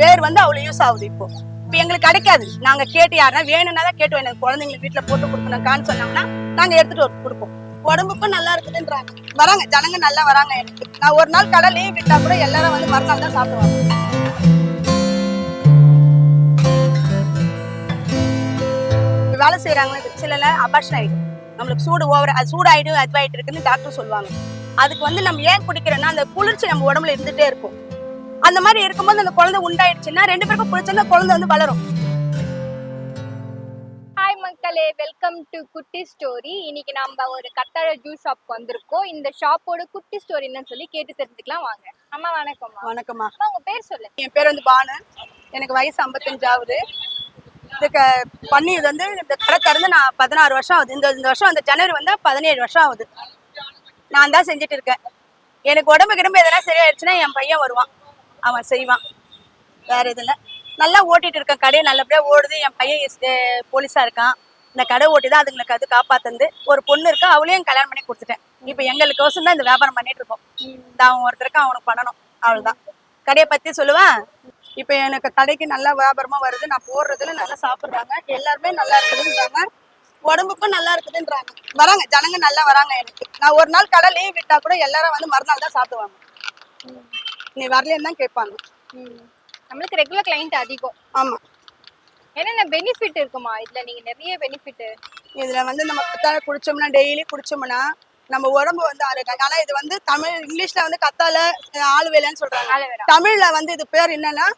பேர் வந்து அவ்வளவு யூஸ் ஆகுது. இப்போ எங்களுக்கு கிடைக்காது. நாங்க கேட்டு யாருன்னா வேணும்னா தான் கேட்டு எனக்கு குழந்தைங்களுக்கு வீட்டுல போட்டு கொடுக்கணும்கான்னு சொன்னாங்கன்னா நாங்க எடுத்துட்டு கொடுப்போம். உடம்புக்கும் நல்லா இருக்குதுன்றாங்க. வராங்க ஜனங்க நல்லா வராங்க. எனக்கு நான் ஒரு நாள் கடை லீவ் விட்டா கூட எல்லாரும் வந்து மறுநாள் தான் சாப்பிடுவாங்க. வேலை செய்யறாங்க சில அபார்ஷன் ஆயிடும். நம்மளுக்கு சூடு ஓவர் சூடாயிடும் அதுவாயிட்டு இருக்குன்னு டாக்டர் சொல்லுவாங்க. அதுக்கு வந்து நம்ம ஏன் குடிக்கிறோம்னா அந்த குளிர்ச்சி நம்ம உடம்புல இருந்துட்டே இருக்கும். அந்த மாதிரி இருக்கும்போது அந்த குழந்தை உண்டாயிடுச்சுன்னா ரெண்டு பேருக்கும் பிடிச்சா குழந்தை வந்து வளரும். ஹாய் மக்களே, வெல்கம் டு குட்டி ஸ்டோரி. இன்னைக்கு நம்ம ஒரு கத்தாழ ஜூஸ் ஷாப்க்கு வந்திருக்கோம். இந்த ஷாப்போட குட்டி ஸ்டோரி என்னன்னு சொல்லி கேட்டு தெரிஞ்சுக்கலாம் வாங்க. அம்மா வணக்கம்மா. வணக்கம்மா. உங்க பேர் சொல்லு. என் பேர் வந்து பானு. எனக்கு வயசு 55 ஆகுது. இதுக்கு பண்ணி இது வந்து இந்த கடை திறந்து நான் 16 வருஷம் ஆகுது. இந்த வருஷம் அந்த ஜனவரி வந்தா 17 வருஷம் ஆகுது. நான் தான் செஞ்சுட்டு இருக்கேன். எனக்கு உடம்பு கிடம்பு எதனா சரியாயிடுச்சுன்னா என் பையன் வருவான், அவன் செய்வான். வேற இதுல நல்லா ஓட்டிட்டு இருக்கேன். கடையை நல்லபடியா ஓடுது. என் பையன் போலீஸா இருக்கான். இந்த கடை ஓட்டிதான் அதுங்களுக்கு அது காப்பாத்துந்து. ஒரு பொண்ணு இருக்கா, அவளையும் கல்யாணம் பண்ணி கொடுத்துட்டேன். இப்ப எங்களுக்கோசம் தான் இந்த வியாபாரம் பண்ணிட்டு இருக்கோம். அவன் ஒருத்தருக்கு அவனுக்கு பண்ணணும், அவ்வளவுதான். கடையை பத்தி சொல்லுவேன். இப்ப எனக்கு கடைக்கு நல்லா வியாபாரமா வருது. நான் போடுறதுல நல்லா சாப்பிடுறாங்க. எல்லாருமே நல்லா இருக்குதுன்றாங்க, உடம்புக்கும் நல்லா இருக்குதுன்றாங்க. வராங்க ஜனங்க நல்லா வராங்க. எனக்கு நான் ஒரு நாள் கடை லீவ் விட்டா கூட எல்லாரும் வந்து மறுநாள் தான் சாப்பிடுவாங்க. நீ வரலன்னு தான் கேட்பாங்க. நம்மளுக்கு ரெகுலர் கிளைண்ட் அதிகம். ஆமா. என்னென்ன பெனிஃபிட் இருக்குமா இதுல? நீங்க நிறைய பெனிஃபிட் இதுல வந்து நம்ம கத்தாழை குடிச்சோம்னா, டெய்லி குடிச்சோம்னா நம்ம உடம்பு வந்து ஆரோக்கியம். ஆனா இது வந்து தமிழ் இங்கிலீஷ்ல வந்து கத்தாழை ஆலுவேலான்னு சொல்றாங்க. தமிழ்ல வந்து இது பேர் என்னன்னா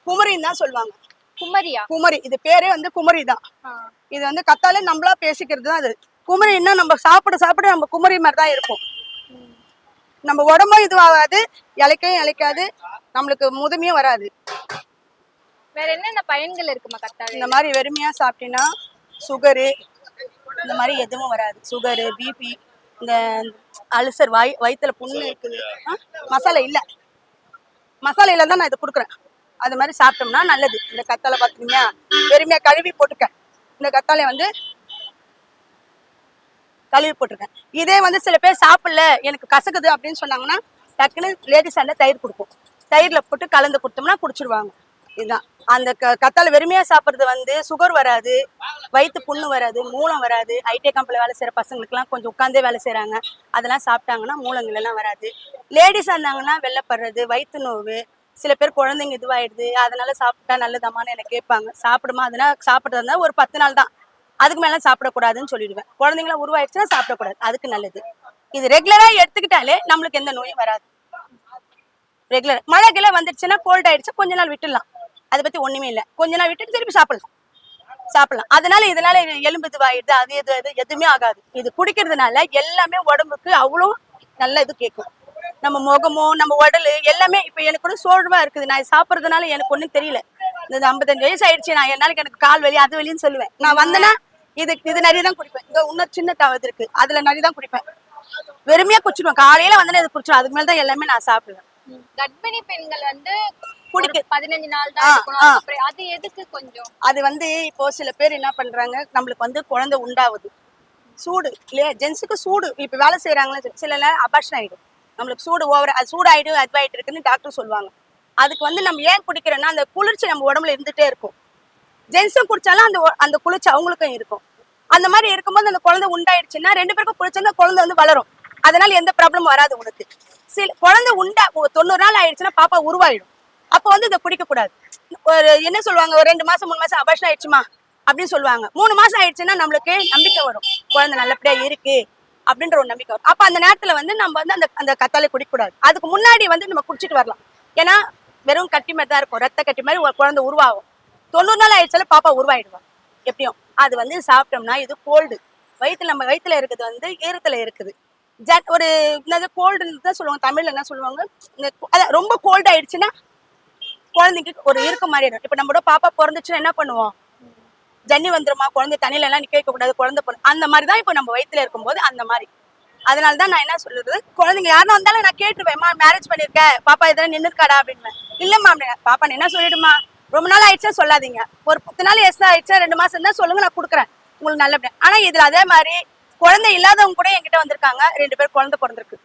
குமரின்னு தான் சொல்லுவாங்க. குமரியா? குமரி. இது பேரே வந்து குமரி தான். இது வந்து கத்தாழை நம்மளா பேசிக்கிறது தான். அது குமரின்னா நம்ம சாப்பிட சாப்பிட நம்ம குமரி மாதிரி தான் இருக்கும். நம்ம உடம்பும் இதுவாகாது, இலைக்கையும் இலைக்காது, நம்மளுக்கு முதுமையும் வராது. வேற என்னென்ன பயன்கள் இருக்குமா கத்தாழை? இந்த மாதிரி வெறுமையா சாப்பிட்டீங்கன்னா சுகரு இந்த மாதிரி எதுவும் வராது. சுகரு, பிபி, இந்த அல்சர், வயிற்றுல புண்ணு இருக்குது. மசாலா இல்லை, மசாலா இல்லை தான் நான் இதை கொடுக்குறேன். அது மாதிரி சாப்பிட்டோம்னா நல்லது. இந்த கத்தாழை பார்த்தீங்கன்னா வெறுமையா கழுவி போட்டுக்க. இந்த கத்தாழை வந்து கழுவி போட்டிருக்கேன். இதே வந்து சில பேர் சாப்பிடல எனக்கு கசக்குது அப்படின்னு சொன்னாங்கன்னா டக்குன்னு லேடிஸ் அந்த தயிர் கொடுப்போம். தயிர்ல போட்டு கலந்து கொடுத்தோம்னா குடிச்சிருவாங்க. இதுதான் அந்த கத்தாழை வெறுமையா சாப்பிட்றது வந்து சுகர் வராது, வயிற்று புண்ணு வராது, மூலம் வராது. ஐடி கம்பெனியில் வேலை செய்யற பசங்களுக்குலாம் கொஞ்சம் உட்காந்தே வேலை செய்யறாங்க, அதெல்லாம் சாப்பிட்டாங்கன்னா மூலங்கள் எல்லாம் வராது. லேடிஸா இருந்தாங்கன்னா வெள்ளைப்படுறது, வயிற்று நோவு, சில பேர் குழந்தைங்க இதுவாயிடுது, அதனால சாப்பிட்டா நல்லதாமான்னு எனக்கு கேட்பாங்க. சாப்பிடுமா? அதனால சாப்பிட்றது இருந்தா ஒரு 10 நாள் தான், அதுக்கு மேல சாப்பிடக்கூடாதுன்னு சொல்லிடுவேன். குழந்தைங்களாம் உருவாயிடுச்சுன்னா சாப்பிடக்கூடாது, அதுக்கு நல்லது. இது ரெகுலரா எடுத்துக்கிட்டாலே நம்மளுக்கு எந்த நோயும் வராது. ரெகுலர் மழை கிளை வந்துடுச்சுன்னா கோல்ட் ஆயிடுச்சு, கொஞ்ச நாள் விட்டுடலாம், அதை பத்தி ஒண்ணுமே இல்லை. கொஞ்ச நாள் விட்டுட்டு திருப்பி சாப்பிடலாம். அதனால இதனால எலும்பு இதுவாயிடுது, அது எதுவுமே ஆகாது. இது குடிக்கிறதுனால எல்லாமே உடம்புக்கு அவ்வளோ நல்ல இது கேட்கும். நம்ம முகமோ நம்ம உடல் எல்லாமே இப்ப எனக்கு கூட சோர்வா இருக்குது. நான் சாப்பிட்றதுனால எனக்கு ஒன்றும் தெரியல. இந்த 55 வயசு ஆயிடுச்சு, நான் என்னாலும் எனக்கு கால் வலி அது வலின்னு சொல்லுவேன். நான் வந்தேன்னா இது நிறைய தான் குடிப்பேன். இந்த இன்னொரு சின்ன டவர் இருக்கு, அதுல நிறைய தான் குடிப்பேன். வெறுமையா குடிச்சிடுவேன். காலையில வந்தேன்னா இது குடிச்சிடும். அதுக்கு மேல தான் எல்லாமே நான் சாப்பிடுவேன். கர்ப்பிணி பெண்கள் வந்து குடிக்க 15 நாள் தான் இருக்கணும். அது எதுக்கு கொஞ்சம்? அது வந்து இப்போ சில பேர் என்ன பண்றாங்க, நம்மளுக்கு வந்து குழந்தை உண்டாகுது, சூடு இல்லையா, ஜென்ஸுக்கு சூடு. இப்ப வேலை செய்யறாங்களே சில அபார்ஷன் ஆயிடும். நம்மளுக்கு சூடு ஓவர் சூடாயிடும் அதுவாயிட்டு இருக்குன்னு டாக்டர் சொல்லுவாங்க. அதுக்கு வந்து நம்ம ஏன் குடிக்கிறோம்னா அந்த குளிர்ச்சி நம்ம உடம்புல இருந்துட்டே இருக்கும். ஜென்ஸும் குடிச்சாலும் அந்த குளிர்ச்சி அவங்களுக்கும் இருக்கும். அந்த மாதிரி இருக்கும்போது அந்த குழந்தை உண்டாயிடுச்சுன்னா ரெண்டு பேருக்கும் குளிச்சா குழந்தை வந்து வளரும். அதனால எந்த ப்ராப்ளமும் வராது உனக்கு. குழந்தை 90 நாள் ஆயிடுச்சுன்னா பாப்பா உருவாயிடும். அப்போ வந்து இதை குடிக்க கூடாது. ஒரு என்ன சொல்லுவாங்க, ஒரு 2 மாசம் 3 மாசம் அபார்ஷன் ஆயிடுச்சுமா அப்படின்னு சொல்லுவாங்க. 3 மாசம் ஆயிடுச்சுன்னா நம்மளுக்கு நம்பிக்கை வரும், குழந்தை நல்லபடியா இருக்கு அப்படின்ற ஒரு நம்பிக்கை வரும். அப்ப அந்த நேரத்துல வந்து நம்ம வந்து அந்த கத்தாழை குடிக்கக்கூடாது. அதுக்கு முன்னாடி வந்து நம்ம குடிச்சிட்டு வரலாம். ஏன்னா வெறும் கட்டி மாதிரி தான் இருக்கும், ரத்த கட்டி மாதிரி ஒரு குழந்தை உருவாகும். 90 நாள் ஆயிடுச்சாலும் பாப்பா உருவாயிடுவாங்க எப்படியும். அது வந்து சாப்பிட்டோம்னா இது கோல்டு, நம்ம வயிற்றுல இருக்குது வந்து ஈரத்துல இருக்குது. ஒரு கோல்டுன்னு தான் சொல்லுவாங்க. தமிழ்ல என்ன சொல்லுவாங்க, ரொம்ப கோல்டு ஆயிடுச்சுன்னா குழந்தைக்கு ஒரு இருக்க மாதிரி இருக்கும். இப்ப நம்மளோட பாப்பா பிறந்துச்சுன்னா என்ன பண்ணுவோம், ஜன்னி வந்துருமா, குழந்தை தண்ணியில எல்லாம் நிக்க வைக்க கூடாது, குழந்தை அந்த மாதிரிதான் இப்ப நம்ம வயிற்றுல இருக்கும்போது அந்த மாதிரி. அதனாலதான் நான் என்ன சொல்றது, குழந்தைங்க யாரும் வந்தாலும் நான் கேட்டுருவேன்மா, மேரேஜ் பண்ணிருக்கேன் பாப்பா இதெல்லாம் நின்னுக்காடா அப்படின்னு. இல்லம்மா அப்படின்னா, பாப்பா என்ன சொல்லிடுமா, ரொம்ப நாள் ஆயிடுச்சா சொல்லாதீங்க, ஒரு 10 நாள் எஸ் ஆயிடுச்சா 2 மாசம் தான் சொல்லுங்க, நான் கொடுக்குறேன் உங்களுக்கு நல்லபடியா. ஆனா இதுல அதே மாதிரி குழந்தை இல்லாதவங்க கூட என்கிட்ட வந்திருக்காங்க. 2 பேர் குழந்தை பிறந்திருக்கு,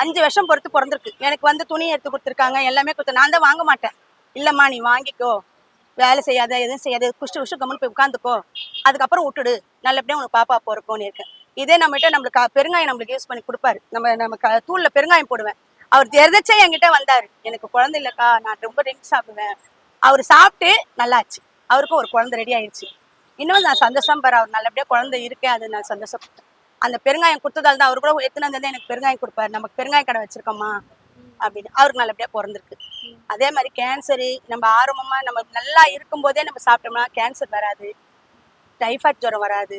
5 வருஷம் பொறுத்து பிறந்திருக்கு. எனக்கு வந்து துணி எடுத்து கொடுத்துருக்காங்க, எல்லாமே கொடுத்து. நான் தான் வாங்க மாட்டேன். இல்லம்மா நீ வாங்கிக்கோ, வேலை செய்யாத, எதுவும் செய்யாத, குஷ்டு கம்முன்னு போய் உட்காந்துக்கோ, அதுக்கப்புறம் விட்டுடு, நல்லபடியா உனக்கு பாப்பா பிறக்கும்னு இருக்கேன். இதே நம்மகிட்ட பெருங்காயம் நம்மளுக்கு யூஸ் பண்ணி கொடுப்பாரு. நம்ம தூள்ல பெருங்காயம் போடுவேன். அவர் எதாச்சும் என்கிட்ட வந்தாரு, எனக்கு குழந்தை இல்லக்கா, நான் ரொம்ப ட்ரிங்க்ஸ் சாப்பிடுவேன். அவர் சாப்பிட்டு நல்லாச்சு, அவருக்கும் ஒரு குழந்தை ரெடி ஆயிடுச்சு. இன்னும் நான் சந்தோஷம் பாரு, அவர் நல்லபடியா குழந்தை இருக்கேன், அது நான் சந்தோஷப்பட்டேன். அந்த பெருங்காயம் கொடுத்ததால தான் அவர் கூட எத்தனை வந்து எனக்கு பெருங்காயம் கொடுப்பாரு, நமக்கு பெருங்காய கடை வச்சிருக்கோமா அப்படின்னு. அவருக்கு நல்லபடியா பிறந்திருக்கு. அதே மாதிரி கேன்சரு நம்ம ஆரம்பமா நம்ம நல்லா இருக்கும் போதே நம்ம சாப்பிட்டோம்னா கேன்சர் வராது, டைஃபாய்ட் ஜுரம் வராது.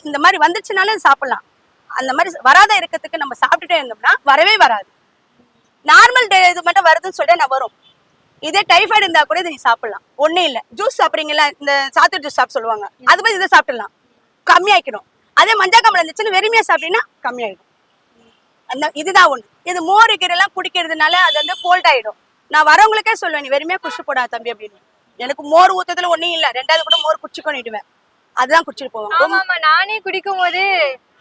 இந்த மாதிரி வந்துச்சுனாலும் சாப்பிடலாம். அந்த மாதிரி வராத இருக்கிறதுக்கு நம்ம சாப்பிட்டுட்டே இருந்தோம்னா வரவே வராது. நார்மல் இது மட்டும் வருதுன்னு சொல்லிட்டு நான் வரும். இதே டைஃபாய்டு இருந்தா கூட இதை நீ சாப்பிடலாம், ஒன்னும் இல்லை. ஜூஸ் சாப்பிட்றீங்களா, இந்த சாத்துக்குடி ஜூஸ் சாப்பிட சொல்லுவாங்க, அது மாதிரி இதை சாப்பிடலாம், கம்மியாக்கிடும். அதே மஞ்சள் காமல் இருந்துச்சுன்னு வெறுமையா சாப்பிட்டீங்கன்னா கம்மியாயிடும். அந்த இதுதான் ஒண்ணு. இது மோர் கீரைலாம் குடிக்கிறதுனால அது வந்து கோல்ட் ஆயிடும். நான் வரவங்களுக்கே சொல்லுவேன், நீ வெறுமையா குடிச்சு போடா தம்பி அப்படின்னு. எனக்கு மோர் ஊத்ததுல ஒன்னும் இல்ல, ரெண்டாவது கூட மோர் குடிச்சுக்கொண்டுடுவேன், அதுதான் குடிச்சிட்டு போவோம். ஆமா, நானே குடிக்கும் போது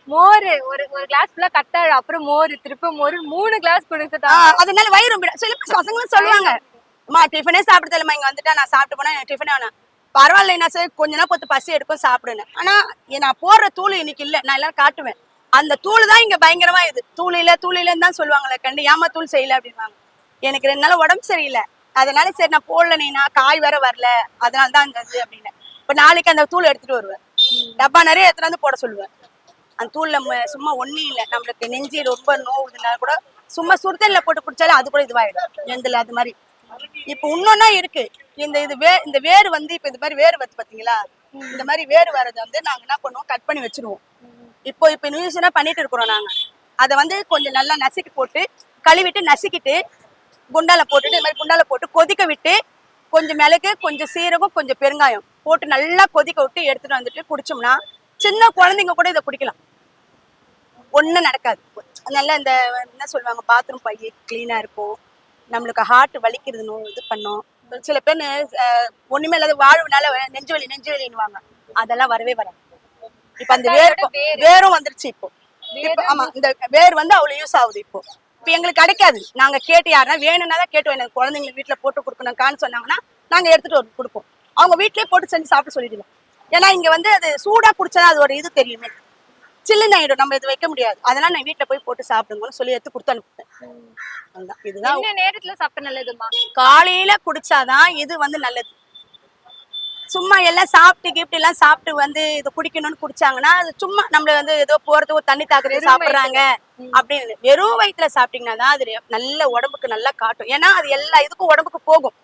மோர் ஒரு கிளாஸ் ஃபுல்லா கத்தாழ, அப்புறம் மோர், திருப்ப மோர் 3 கிளாஸ் குடிச்சுட்டாங்க. அதனால வயிறு சில பசங்களும் சொல்லுவாங்க, அம்மா டிஃபனே சாப்பிடுறதில்லம்மா, இங்க வந்துட்டா நான் சாப்பிட்டு போனா எனக்கு டிஃபனே வேணாம். பரவாயில்ல, என்ன சார் கொஞ்ச நேரம் பொத்து பசி எடுக்கும் சாப்பிடுன்னு. ஆனா நான் போடுற தூள் இன்னைக்கு இல்ல, நான் எல்லாம் காட்டுவேன். அந்த தூள் தான் இங்க பயங்கரமா இது. தூளிலன்னு தான் சொல்லுவாங்களே கண்டு, ஏமா தூள் செய்யல அப்படின்வாங்க. எனக்கு 2 நாள் உடம்பு சரியில்லை, அதனால சரி நான் போடல, நீனா காய் வேற வரல, அதனால தான் இந்த இது அப்படின்னு. இப்ப நாளைக்கு அந்த தூள் எடுத்துட்டு வருவேன், டப்பா நிறைய எடுத்துட்டு வந்து போட சொல்லுவேன். அந்த தூள்ல சும்மா ஒன்னும் இல்லை, நம்மளுக்கு நெஞ்சு ரொம்ப நோவுதுனால கூட சும்மா சுடுதண்ணில போட்டு குடிச்சாலே அது கூட இதுவாயிடும், எந்தில் அது மாதிரி. இப்ப இன்னொன்னா இருக்கு, இந்த வேறு வந்து இப்ப இந்த மாதிரி வேறு வருது பாத்தீங்களா, இந்த மாதிரி வேறு வரதை வந்து நாங்க என்ன பண்ணுவோம், கட் பண்ணி வச்சிருவோம். இப்போ நியூஸ்னா பண்ணிட்டு இருக்கிறோம் நாங்க. அதை வந்து கொஞ்சம் நல்லா நசுக்கி போட்டு கழுவிட்டு நசுக்கிட்டு குண்டால போட்டுட்டு, இந்த மாதிரி குண்டால போட்டு கொதிக்க விட்டு, கொஞ்சம் மிளகு, கொஞ்சம் சீரகம், கொஞ்சம் பெருங்காயம் போட்டு நல்லா கொதிக்க விட்டு எடுத்துட்டு வந்துட்டு குடிச்சோம்னா சின்ன குழந்தைங்க கூட இதை குடிக்கலாம், ஒன்றும் நடக்காது. நல்லா இந்த என்ன சொல்லுவாங்க, பாத்ரூம் பைய கிளீனா இருக்கும், நம்மளுக்கு ஹார்ட் வலிக்கிறது இது பண்ணும். சில பேர் ஒண்ணுமே இல்லாத வாழ்வுனால நெஞ்சு வலின்னுவாங்க, அதெல்லாம் வரவே வராது. இப்ப அந்த வேரும் வந்துருச்சு இப்போ. ஆமா, இந்த வேர் வந்து அவ்வளவு யூஸ் ஆகுது இப்போ. இப்ப எங்களுக்கு கிடைக்காது, நாங்க கேட்டு யாருன்னா வேணும்னா தான் கேட்டு, எனக்கு குழந்தைங்களுக்கு வீட்டுல போட்டு கொடுக்கணும்கான்னு சொன்னாங்கன்னா நாங்க எடுத்துட்டு வந்து கொடுப்போம். அவங்க வீட்லயே போட்டு செஞ்சு சாப்பிட்டு சொல்லிடுவோம். ஏன்னா இங்க வந்து அது சூடா குடிச்சா அது ஒரு இது தெரியுமே, சில்லுன்னு ஆயிடும், நம்ம இது வைக்க முடியாது. அதனால நான் வீட்டுல போய் போட்டு சாப்பிடுங்கன்னு சொல்லி எடுத்து கொடுத்து அனுப்புவேன். இதுதான் நேரத்துல சாப்பிட நல்லதுமா, காலையில குடிச்சாதான் இது வந்து நல்லது. சும்மா எல்லாம் சாப்பிட்டு கிப்ட் எல்லாம் சாப்பிட்டு வந்து இது குடிக்கணும்னு குடிச்சாங்கன்னா அது சும்மா நம்மள வந்து ஏதோ போறது ஒரு தண்ணி தாக்குறது சாப்பிடுறாங்க அப்படின்னு. வெறும் வயிற்றுல சாப்பிட்டீங்கன்னா தான் அது நல்ல உடம்புக்கு நல்லா காட்டும். ஏன்னா அது எல்லா இதுக்கும் உடம்புக்கு போகும்.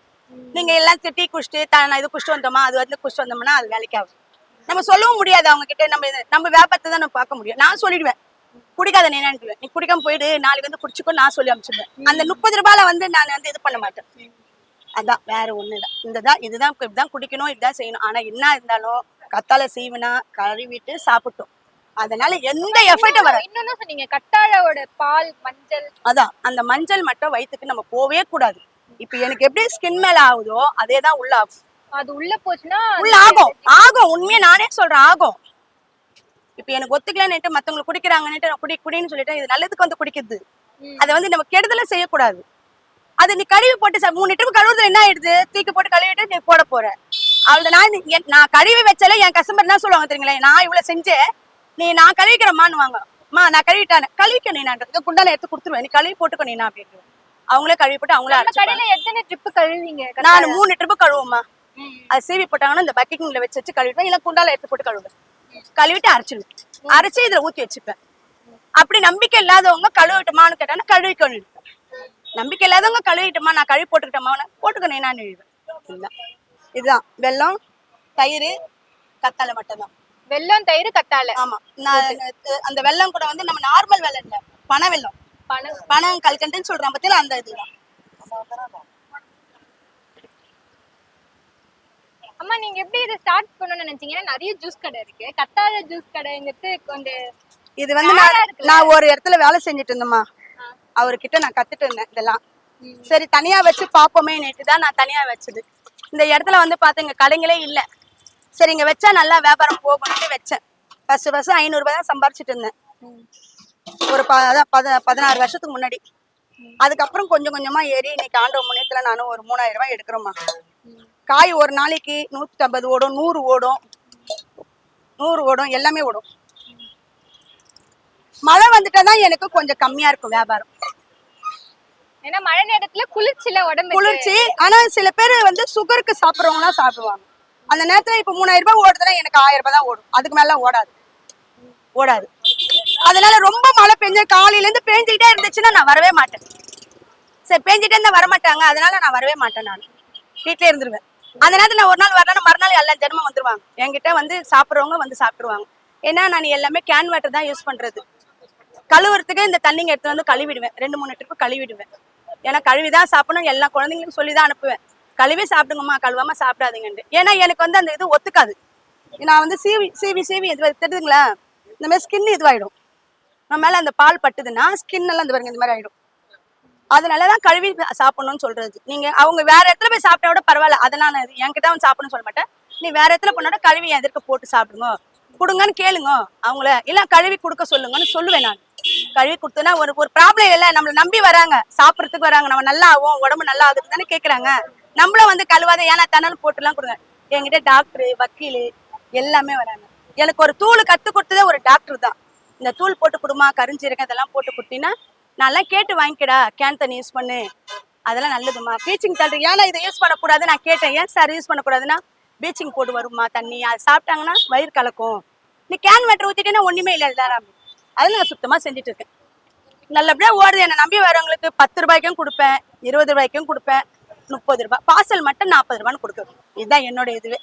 நீங்க எல்லாம் டீ குடிச்சிட்டு இது குடிச்சிட்டு வந்தோமா, அது வந்து குடிச்சிட்டு வந்தோம்னா அது வேலைக்கு ஆகும். நம்ம சொல்லவும் முடியாது அவங்க கிட்ட, நம்ம வியாபாரத்தை தான் நம்ம பார்க்க முடியும். நான் சொல்லிடுவேன், குடிக்காத நீ குடிக்காம போயிடு, நாளைக்கு வந்து குடிச்சுக்கோ நான் சொல்லி அனுப்பிச்சிடுவேன். அந்த 30 ரூபாயில வந்து நான் வந்து இது பண்ண மாட்டேன். அதான், வேற ஒண்ணு இல்லை. இதுதான் குடிக்கணும், இதுதான் செய்யணும். ஆனா என்ன இருந்தாலும் கத்தாழை சீவனா கழுவிட்டு சாப்பிட்டோம், அதனால எந்த எஃபெக்டும் வராது. இன்னொன்னு சொன்னீங்க, கத்தாழையோட பால், மஞ்சள். அதான், அந்த மஞ்சள் மட்டும் வயிற்றுக்கு நம்ம போவே கூடாது. இப்ப எனக்கு எப்படி ஸ்கின் மேல ஆகுதோ அதேதான் உள்ள ஆகும். அது உள்ள போச்சுன்னா உள்ள ஆகும். உண்மையா நானே சொல்றேன், ஆகும். இப்ப எனக்கு ஒத்துக்கலன்னு மத்தவங்க குடிக்கிறாங்கன்னு குடின்னு சொல்லிட்டு இது நல்லதுக்கு வந்து குடிக்குது. அதை வந்து நம்ம கெடுதல செய்யக்கூடாது. அது நீ கழுவி போட்டு 3 லிட்டர் கழுவுறது என்ன ஆயிடுது, தூக்கி போட்டு கழுவிட்டு நீ போட போற. அவளை நான் கழுவி வச்சாலே என் கஸ்டமர் என்ன சொல்லுவாங்க தெரியுங்களா, நான் இவ்வளவு செஞ்சேன், நான் கழுவிக்கிறேம்மான்னு வாங்க. நான் கழுவிட்டானே, கழுவிக்க நீ குண்டால எடுத்து கொடுத்துருவேன், நீ கழுவி போட்டுக்கோ நீ அப்படின்னு. அவங்களே கழுவி போட்டு அவங்களே கடையில எத்தனை ட்ரிப் கழுவிங்க? நான் 3 ட்ரிப் கழுவுமா. அது சீவி போட்டாங்கன்னா இந்த பக்கெட்ல வச்சு கழுவிடுவேன், இல்ல குண்டால எடுத்து போட்டு கழுவுவேன். கழுவிட்டு அரைச்சு இதுல ஊத்தி வச்சுப்பேன். அப்படி நம்பிக்கை இல்லாதவங்க கழுவிட்டுமான்னு கேட்டாங்கன்னா கழுவி கழுவிடுவேன். நம்பிக்கை இல்லாதவங்க கழுவிட்டுமா, நான் கழுவி போட்டுக்கிட்டோமா, போட்டுக்கணும் நான் எழுவேன். இதுதான் வெல்லம், தயிர், கத்தாழை மட்டும் தான். வெல்லம், தயிர், கத்தாழை. ஆமா, அந்த வெல்லம் கூட வந்து நம்ம நார்மல் வெல்லம் இல்ல, பனை வெல்லம், பனம் கல்கண்டுன்னு சொல்றான் பத்தியில, அந்த இதுதான். அம்மா, நீங்க எப்படி இதை ஸ்டார்ட் பண்ணணும்னு நினைச்சீங்கன்னா, நிறைய ஜூஸ் கடை இருக்கு, கத்தாழை ஜூஸ் கடைங்கிறது கொஞ்சம் இது வந்து நான் ஒரு இடத்துல வேலை செஞ்சுட்டு இருந்தேம்மா, அவர்கிட்ட நான் கத்துட்டு இருந்தேன் இதெல்லாம். சரி தனியா வச்சு பாப்போமே தான் நான் தனியா வச்சது. இந்த இடத்துல வந்து பாத்தீங்க கடைங்களே இல்ல, சரி இங்க வச்சா நல்லா வியாபாரம் போகணும்னு வச்சேன். ஃபர்ஸ்ட் 500 ரூபாய் தான் சம்பாரிச்சிட்டு இருந்தேன், ஒரு 16 வருஷத்துக்கு முன்னாடி. அதுக்கப்புறம் கொஞ்சம் கொஞ்சமா ஏறி இன்னைக்கு ஆண்டவ முன்னேத்துல நானும் ஒரு 3000 ரூபாய் எடுக்கிறோம்மா. காய் ஒரு நாளைக்கு 150 ஓடும், 100 ஓடும், 100 ஓடும், எல்லாமே ஓடும். மழை வந்துட்டாதான் எனக்கு கொஞ்சம் கம்மியா இருக்கும் வியாபாரம். ஏன்னா மழை நேரத்துல குளிர்ச்சியில உடம்பு குளிர்ச்சி. ஆனா சில பேர் வந்து சுகருக்கு சாப்பிடுறவங்க எல்லாம் சாப்பிடுவாங்க. அந்த நேரத்துல இப்ப 3000 ரூபாய் ஓடுதுன்னா எனக்கு 1000 ரூபாய் தான் ஓடும். அதுக்கு மேல ஓடாது. அதனால ரொம்ப மழை பெஞ்ச காலையில இருந்து பேஞ்சுக்கிட்டே இருந்துச்சுன்னா நான் வரவே மாட்டேன். சரி, பேஞ்சிட்டே இருந்தா வரமாட்டாங்க, அதனால நான் வரவே மாட்டேன். நான் வீட்லயே இருந்துருவேன். அந்த நேரத்துல நான் ஒரு நாள் வரணும், மறுநாள் எல்லா ஜனமும் வந்துருவாங்க. என்கிட்ட வந்து சாப்பிடுறவங்க வந்து சாப்பிடுவாங்க. ஏன்னா நான் எல்லாமே கேன் வாட்டர் தான் யூஸ் பண்றது. கழுவுறதுக்கு இந்த தண்ணிங்க எடுத்து வந்து கழுவிடுவேன். 2-3 ட்ரிப்பு கழுவிடுவேன். ஏன்னா கழுவிதான் சாப்பிடணும். எல்லா குழந்தைங்களுக்கும் சொல்லிதான் அனுப்புவேன். கழுவி சாப்பிடுங்கம்மா, கழுவாம சாப்பிடாதீங்கன்னு. ஏன்னா எனக்கு வந்து அந்த இது ஒத்துக்காது. நான் வந்து சீவி இது தெரியுதுங்களா, இந்த மாதிரி ஸ்கின் இதுவாயிடும். நம்ம மேல அந்த பால் பட்டுதுன்னா ஸ்கின் எல்லாம் இந்த பாருங்க இந்த மாதிரி ஆயிடும். அதனாலதான் கழுவி சாப்பிடணும்னு சொல்றது. நீங்க அவங்க வேற இடத்துல போய் சாப்பிட்டா கூட பரவாயில்ல, அதனால என்கிட்ட வந்து சாப்பிடணும்னு சொல்ல மாட்டேன். நீ வேற இடத்துல போனோட கழுவி எதற்கு போட்டு சாப்பிடுங்க, கொடுங்கன்னு கேளுங்க அவங்கள, இல்ல கழுவி கொடுக்க சொல்லுங்கன்னு சொல்லுவேன். நான் கழுவி கொடுத்தோன்னா ஒரு ப்ராப்ளம் இல்லை. நம்மளை நம்பி வராங்க, சாப்பிடறதுக்கு வராங்க, நம்ம நல்லா ஆகும், உடம்பு நல்லா ஆகுதுன்னு தானே கேட்கறாங்க. நம்மளும் வந்து கழுவாத ஏன்னா தன்னாலும் போட்டுலாம் கொடுங்க. என்கிட்ட டாக்டரு, வக்கீலு எல்லாமே வராங்க. எனக்கு ஒரு தூள் கத்து கொடுத்ததே ஒரு டாக்டர் தான். இந்த தூள் போட்டு கொடுமா, கரிஞ்சீரகம் இதெல்லாம் போட்டு கொடுத்தீங்கன்னா நல்லா கேட்டு வாங்கிக்கடா, கேன் தண்ணி யூஸ் பண்ணு, அதெல்லாம் நல்லதுமா. ப்ளீச்சிங் தள்ளுறீங்க, ஏன்னா இதை யூஸ் பண்ணக்கூடாது. நான் கேட்டேன், ஏன் சார் யூஸ் பண்ணக்கூடாதுன்னா ப்ளீச்சிங் போட்டு வருமா தண்ணி, அது சாப்பிட்டாங்கன்னா வயிறு கலக்கும், நீ கேன் வாட்டர் ஊற்றிட்டேன்னா ஒன்றுமே இல்லை எல்லாரும். அதை நான் சுத்தமாக செஞ்சுட்டு இருக்கேன். நல்லபடியாக ஓடுது. என்னை நம்பி வரவங்களுக்கு 10 ரூபாய்க்கும் கொடுப்பேன், 20 ரூபாய்க்கும் கொடுப்பேன், 30 ரூபாய். பார்சல் மட்டும் 40 ரூபான்னு கொடுக்குறேன். இதுதான் என்னோட இதுவே.